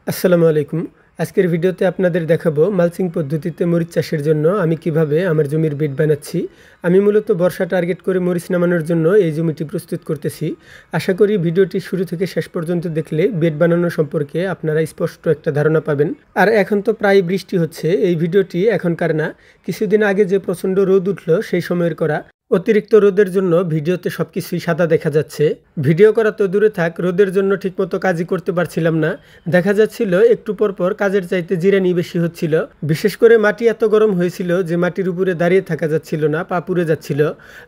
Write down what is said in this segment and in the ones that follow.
আসসালামু আলাইকুম। আজকের ভিডিওতে আপনাদের দেখাবো মালচিং পদ্ধতিতে মরিচ চাষের জন্য আমি কিভাবে আমার জমির বেড বানাচ্ছি। আমি মূলত বর্ষা টার্গেট করে মরিচ নামানোর জন্য এই জমিটি প্রস্তুত করতেছি। আশা করি ভিডিওটি শুরু থেকে শেষ পর্যন্ত দেখলে বেড বানানো সম্পর্কে আপনারা স্পষ্ট একটা ধারণা পাবেন। আর এখন তো প্রায় বৃষ্টি হচ্ছে, এই ভিডিওটি এখনকার না, কিছুদিন আগে যে প্রচণ্ড রোদ উঠলো সেই সময়ের করা। অতিরিক্ত রোদের জন্য ভিডিওতে সবকিছুই সাদা দেখা যাচ্ছে। ভিডিও করা তো দূরে থাক, রোদের জন্য ঠিকমতো কাজই করতে পারছিলাম না। দেখা যাচ্ছিল একটু পর পর কাজের চাইতে জিরানি বেশি হচ্ছিল। বিশেষ করে মাটি এত গরম হয়েছিল যে মাটির উপরে দাঁড়িয়ে থাকা যাচ্ছিল না, পা পুড়ে যাচ্ছিল।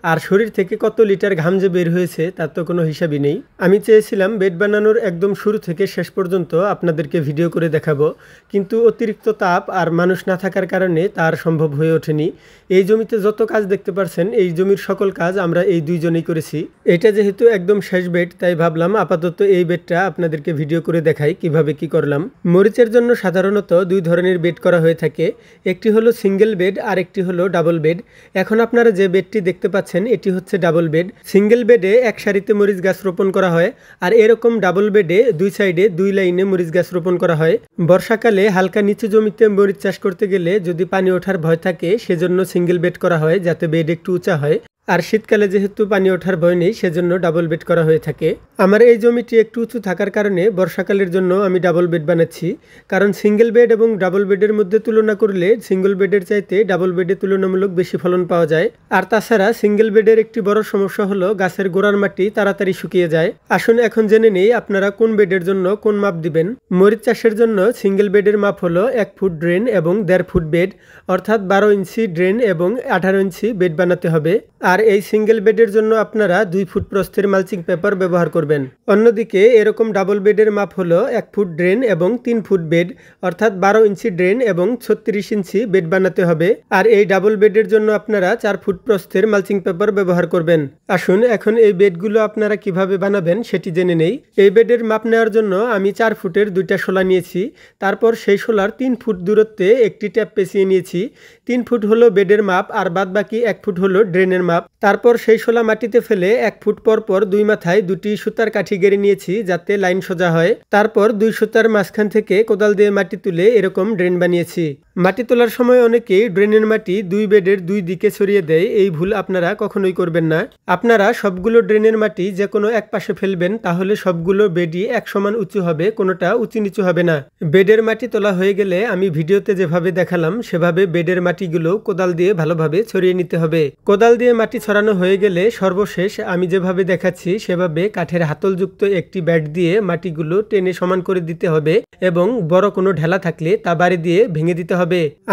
আর শরীর থেকে কত লিটার ঘাম যে বের হয়েছে তার তো কোনো হিসাবই নেই। আমি চেয়েছিলাম বেড বানানোর একদম শুরু থেকে শেষ পর্যন্ত আপনাদেরকে ভিডিও করে দেখাবো, কিন্তু অতিরিক্ত তাপ আর মানুষ না থাকার কারণে তার সম্ভব হয়ে ওঠেনি। এই জমিতে যত কাজ দেখতে পারছেন, এই জমির সকল কাজ আমরা এই দুইজনেই করেছি। এটা যেহেতু একদম শেষ বেড, তাই ভাবলাম আপাতত এই বেডটা আপনাদেরকে ভিডিও করে দেখাই কিভাবে কি করলাম। মরিচের জন্য সাধারণত দুই ধরনের বেড করা হয়ে থাকে, একটি হলো সিঙ্গেল বেড আর একটি হলো ডাবল বেড। এখন আপনারা যে বেডটি দেখতে পাচ্ছেন এটি হচ্ছে ডাবল বেড। সিঙ্গেল বেডে এক সারিতে মরিচ গাছ রোপণ করা হয়, আর এরকম ডাবল বেডে দুই সাইডে দুই লাইনে মরিচ গাছ রোপণ করা হয়। বর্ষাকালে হালকা নিচু জমিতে মরিচ চাষ করতে গেলে যদি পানি ওঠার ভয় থাকে, সেজন্য সিঙ্গেল বেড করা হয় যাতে বেড একটু উঁচা হয়। আর শীতকালে যেহেতু পানি ওঠার ভয় নেই, সেজন্য ডাবল বেড করা হয়ে থাকে। আমার এই জমিটি একটু উঁচু থাকার কারণে বর্ষাকালের জন্য আমি ডাবল বেড বানাচ্ছি, কারণ সিঙ্গেল বেড এবং ডাবল বেডের মধ্যে তুলনা করলে সিঙ্গেল বেডের চাইতে ডাবল বেডে তুলনামূলক বেশি ফলন পাওয়া যায়। আর তাছাড়া সিঙ্গেল বেডের একটি বড় সমস্যা হলো গাছের গোড়ার মাটি তাড়াতাড়ি শুকিয়ে যায়। আসুন এখন জেনে নেই আপনারা কোন বেডের জন্য কোন মাপ দিবেন। মরিচ চাষের জন্য সিঙ্গেল বেডের মাপ হলো 1 ফুট ড্রেন এবং 1.5 ফুট বেড, অর্থাৎ 12 ইঞ্চি ড্রেন এবং 18 ইঞ্চি বেড বানাতে হবে। আর এই সিঙ্গেল বেডের জন্য আপনারা 2 ফুট প্রস্থের মালচিং পেপার ব্যবহার করবেন। অন্যদিকে এরকম ডাবল বেডের মাপ হলো 1 ফুট ড্রেন এবং 3 ফুট বেড, অর্থাৎ 12 ইঞ্চি ড্রেন এবং 36 ইঞ্চি বেড বানাতে হবে। আর এই ডাবল বেডের জন্য আপনারা 4 ফুট প্রস্থের মালচিং পেপার ব্যবহার করবেন। আসুন এখন এই বেডগুলো আপনারা কিভাবে বানাবেন সেটি জেনে নেই। এই বেডের মাপ নেওয়ার জন্য আমি 4 ফুটের 2টা শোলা নিয়েছি। তারপর সেই শোলার 3 ফুট দূরত্বে একটি ট্যাপ পেঁচিয়ে নিয়েছি। 3 ফুট হলো বেডের মাপ আর বাদ বাকি 1 ফুট হলো ড্রেনের মাপ। তারপর সেই শোলা মাটিতে ফেলে 1 ফুট পর পর দুই মাথায় 2টি সুতার কাঠি গেড়ে নিয়েছি যাতে লাইন সোজা হয়। তারপর 2 সুতার মাঝখান থেকে কোদাল দিয়ে মাটি তুলে এরকম ড্রেন বানিয়েছি। মাটি তোলার সময় অনেকেই ড্রেনের মাটি 2 বেডের 2 দিকে ছড়িয়ে দেয়, এই ভুল আপনারা কখনোই করবেন না। আপনারা সবগুলো ড্রেনের মাটি যে কোনো এক পাশে ফেলবেন, তাহলে সবগুলো বেডই এক সমান উঁচু হবে, কোনোটা উঁচু নিচু হবে না। বেডের মাটি তোলা হয়ে গেলে আমি ভিডিওতে যেভাবে দেখালাম সেভাবে বেডের মাটিগুলো কোদাল দিয়ে ভালোভাবে ছড়িয়ে নিতে হবে। কোদাল দিয়ে মাটি ছড়ানো হয়ে গেলে সর্বশেষ আমি যেভাবে দেখাচ্ছি সেভাবে কাঠের হাতলযুক্ত একটি ব্যাট দিয়ে মাটিগুলো টেনে সমান করে দিতে হবে এবং বড় কোনো ঢেলা থাকলে তা বাড়ি দিয়ে ভেঙে দিতে হবে।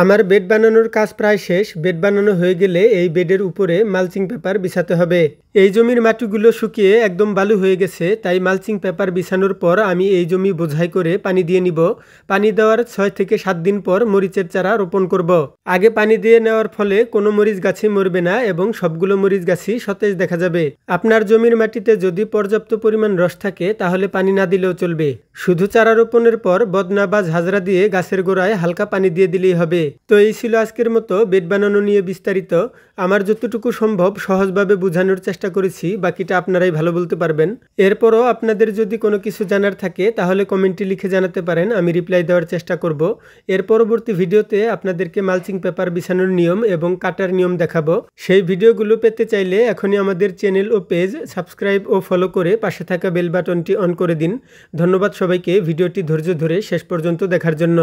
আমার বেড বানানোর কাজ প্রায় শেষ। বেড বানানো হয়ে গেলে এই বেডের উপরে মালচিং পেপার বিছাতে হবে। এই জমির মাটিগুলো শুকিয়ে একদম বালু হয়ে গেছে, তাই মালচিং পেপার বিছানোর পর আমি এই জমি বোঝাই করে পানি দিয়ে নিব। পানি দেওয়ার 6 থেকে 7 দিন পর মরিচের চারা রোপণ করব। আগে পানি দিয়ে নেওয়ার ফলে কোনো মরিচ গাছে মরবে না এবং সবগুলো মরিচ গাছই সতেজ দেখা যাবে। আপনার জমির মাটিতে যদি পর্যাপ্ত পরিমাণ রস থাকে তাহলে পানি না দিলেও চলবে। শুধু চারা রোপণের পর বদনা বা ঝাঁঝরা দিয়ে গাছের গোড়ায় হালকা পানি দিয়ে দিলেই হবে। তো এই ছিল আজকের মতো বেড বানানো নিয়ে বিস্তারিত। আমার যতটুকু সম্ভব সহজভাবে বোঝানোর চেষ্টা করেছি, বাকিটা আপনারাই ভালো বলতে পারবেন। এরপরও আপনাদের যদি কোনো কিছু জানার থাকে তাহলে কমেন্টে লিখে জানাতে পারেন, আমি রিপ্লাই দেওয়ার চেষ্টা করব। এর পরবর্তী ভিডিওতে আপনাদেরকে মালচিং পেপার বিছানোর নিয়ম এবং কাটার নিয়ম দেখাবো। সেই ভিডিওগুলো পেতে চাইলে এখনই আমাদের চ্যানেল ও পেজ সাবস্ক্রাইব ও ফলো করে পাশে থাকা বেল বাটনটি অন করে দিন। ধন্যবাদ সবাইকে ভিডিওটি ধৈর্য ধরে শেষ পর্যন্ত দেখার জন্য।